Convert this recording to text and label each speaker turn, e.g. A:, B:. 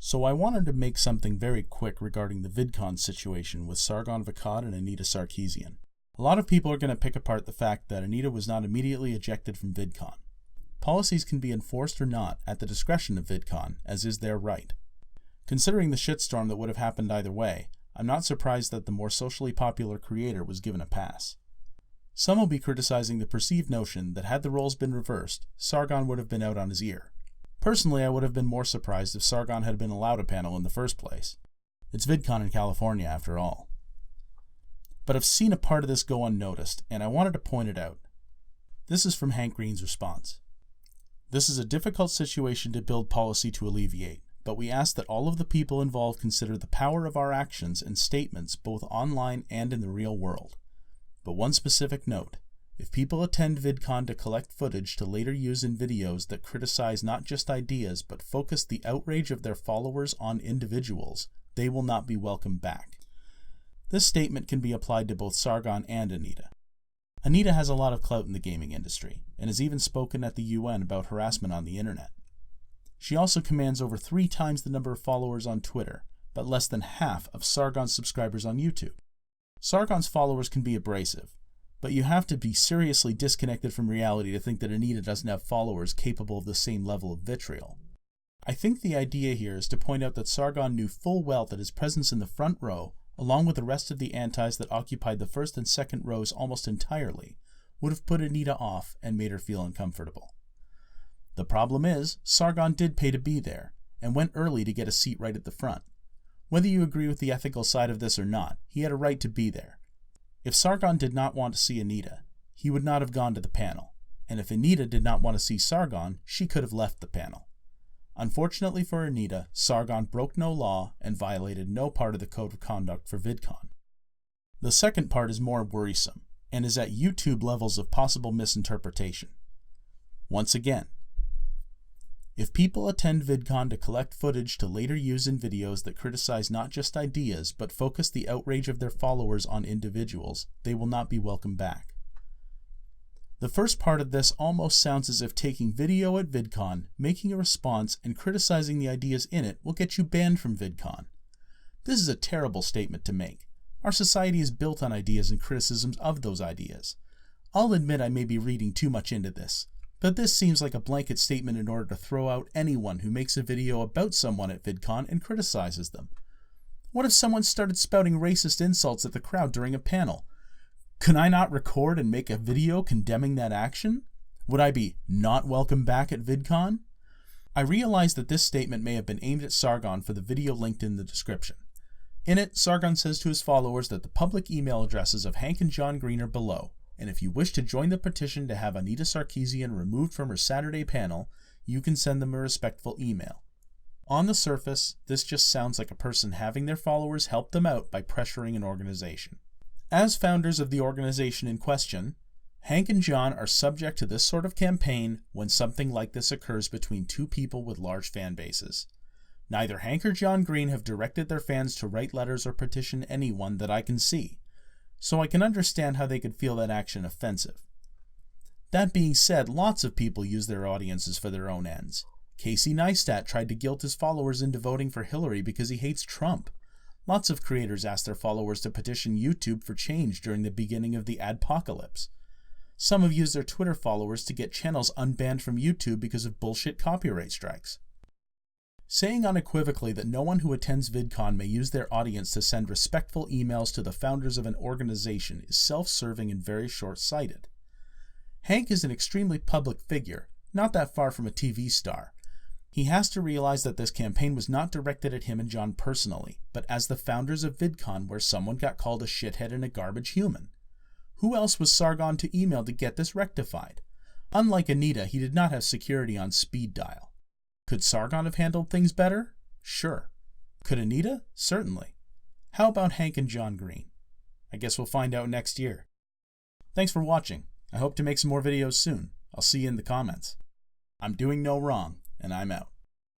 A: So I wanted to make something very quick regarding the Vidcon situation with Sargon and Anita Sarkeesian. A lot of people are going to pick apart the fact that Anita was not immediately ejected from Vidcon. Policies can be enforced or not at the discretion of Vidcon, as is their right. Considering the shitstorm that would have happened either way, I'm not surprised that the more socially popular creator was given a pass. Some will be criticizing the perceived notion that had the roles been reversed, Sargon would have been out on his ear. Personally, I would have been more surprised if Sargon had been allowed a panel in the first place. It's Vidcon in California, after all. But I've seen a part of this go unnoticed, and I wanted to point it out. This is from Hank Green's response. This is a difficult situation to build policy to alleviate, but we ask that all of the people involved consider the power of our actions and statements both online and in the real world. But one specific note. If people attend Vidcon to collect footage to later use in videos that criticize not just ideas but focus the outrage of their followers on individuals, they will not be welcomed back. This statement can be applied to both Sargon and Anita. Anita has a lot of clout in the gaming industry, and has even spoken at the UN about harassment on the internet. She also commands over 3 times the number of followers on Twitter, but less than half of Sargon's subscribers on YouTube. Sargon's followers can be abrasive, but you have to be seriously disconnected from reality to think that Anita doesn't have followers capable of the same level of vitriol. I think the idea here is to point out that Sargon knew full well that his presence in the front row, along with the rest of the antis that occupied the first and second rows almost entirely, would have put Anita off and made her feel uncomfortable. The problem is, Sargon did pay to be there, and went early to get a seat right at the front. Whether you agree with the ethical side of this or not, he had a right to be there. If Sargon did not want to see Anita, he would not have gone to the panel, and if Anita did not want to see Sargon, she could have left the panel. Unfortunately for Anita, Sargon broke no law and violated no part of the code of conduct for Vidcon. The second part is more worrisome, and is at YouTube levels of possible misinterpretation. Once again, if people attend Vidcon to collect footage to later use in videos that criticize not just ideas but focus the outrage of their followers on individuals, they will not be welcomed back. The first part of this almost sounds as if taking video at Vidcon, making a response, and criticizing the ideas in it will get you banned from Vidcon. This is a terrible statement to make. Our society is built on ideas and criticisms of those ideas. I'll admit I may be reading too much into this, but this seems like a blanket statement in order to throw out anyone who makes a video about someone at Vidcon and criticizes them. What if someone started spouting racist insults at the crowd during a panel? Can I not record and make a video condemning that action? Would I be not welcome back at Vidcon? I realize that this statement may have been aimed at Sargon for the video linked in the description. In it, Sargon says to his followers that the public email addresses of Hank and John Green are below, and if you wish to join the petition to have Anita Sarkeesian removed from her Saturday panel, you can send them a respectful email. On the surface, this just sounds like a person having their followers help them out by pressuring an organization. As founders of the organization in question, Hank and John are subject to this sort of campaign when something like this occurs between 2 people with large fan bases. Neither Hank or John Green have directed their fans to write letters or petition anyone that I can see, so I can understand how they could feel that action offensive. That being said, lots of people use their audiences for their own ends. Casey Neistat tried to guilt his followers into voting for Hillary because he hates Trump. Lots of creators asked their followers to petition YouTube for change during the beginning of the adpocalypse. Some have used their Twitter followers to get channels unbanned from YouTube because of bullshit copyright strikes. Saying unequivocally that no one who attends Vidcon may use their audience to send respectful emails to the founders of an organization is self-serving and very short-sighted. Hank is an extremely public figure, not that far from a TV star. He has to realize that this campaign was not directed at him and John personally, but as the founders of Vidcon, where someone got called a shithead and a garbage human. Who else was Sargon to email to get this rectified? Unlike Anita, he did not have security on speed dial. Could Sargon have handled things better? Sure. Could Anita? Certainly. How about Hank and John Green? I guess we'll find out next year. Thanks for watching. I hope to make some more videos soon. I'll see you in the comments. I'm doing no wrong, and I'm out.